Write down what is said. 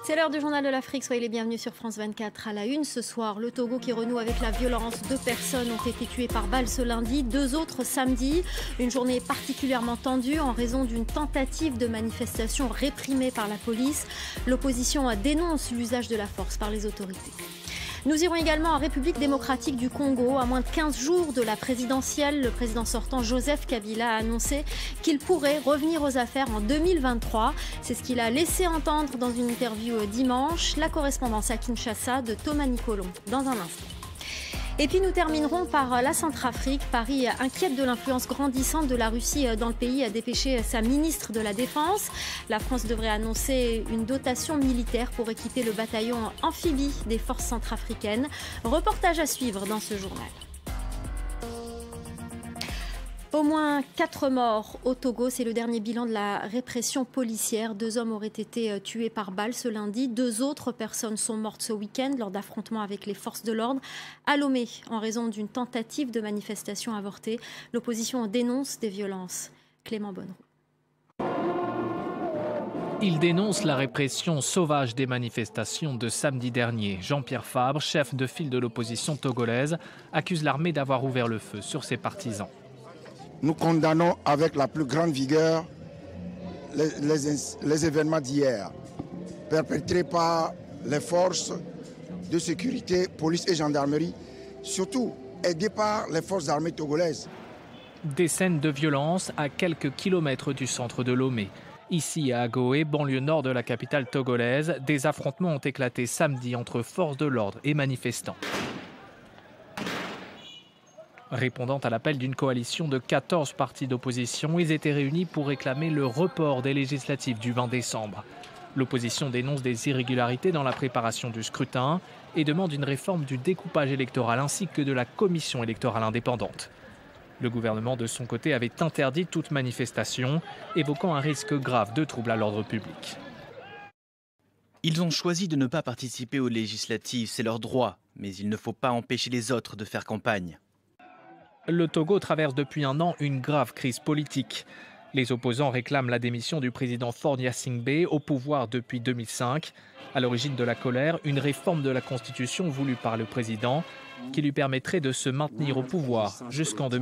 C'est l'heure du journal de l'Afrique, soyez les bienvenus sur France 24. À la une ce soir, le Togo qui renoue avec la violence. 2 personnes ont été tuées par balle ce lundi, 2 autres samedi. Une journée particulièrement tendue en raison d'une tentative de manifestation réprimée par la police. L'opposition dénonce l'usage de la force par les autorités. Nous irons également en République démocratique du Congo. À moins de 15 jours de la présidentielle, le président sortant Joseph Kabila a annoncé qu'il pourrait revenir aux affaires en 2023. C'est ce qu'il a laissé entendre dans une interview dimanche. La correspondance à Kinshasa de Thomas Nicolon dans un instant. Et puis nous terminerons par la Centrafrique. Paris inquiète de l'influence grandissante de la Russie dans le pays, a dépêché sa ministre de la Défense. La France devrait annoncer une dotation militaire pour équiper le bataillon amphibie des forces centrafricaines. Reportage à suivre dans ce journal. Au moins 4 morts au Togo, c'est le dernier bilan de la répression policière. 2 hommes auraient été tués par balle ce lundi. 2 autres personnes sont mortes ce week-end lors d'affrontements avec les forces de l'ordre à Lomé en raison d'une tentative de manifestation avortée. L'opposition dénonce des violences. Clément Bonneroux. Il dénonce la répression sauvage des manifestations de samedi dernier. Jean-Pierre Fabre, chef de file de l'opposition togolaise, accuse l'armée d'avoir ouvert le feu sur ses partisans. Nous condamnons avec la plus grande vigueur les événements d'hier, perpétrés par les forces de sécurité, police et gendarmerie, surtout aidés par les forces armées togolaises. Des scènes de violence à quelques kilomètres du centre de Lomé. Ici à Agoé, banlieue nord de la capitale togolaise, des affrontements ont éclaté samedi entre forces de l'ordre et manifestants. Répondant à l'appel d'une coalition de 14 partis d'opposition, ils étaient réunis pour réclamer le report des législatives du 20 décembre. L'opposition dénonce des irrégularités dans la préparation du scrutin et demande une réforme du découpage électoral ainsi que de la commission électorale indépendante. Le gouvernement, de son côté, avait interdit toute manifestation, évoquant un risque grave de troubles à l'ordre public. Ils ont choisi de ne pas participer aux législatives, c'est leur droit, mais il ne faut pas empêcher les autres de faire campagne. Le Togo traverse depuis un an une grave crise politique. Les opposants réclament la démission du président Faure Gnassingbé au pouvoir depuis 2005. À l'origine de la colère, une réforme de la Constitution voulue par le président qui lui permettrait de se maintenir au pouvoir jusqu'en 2020.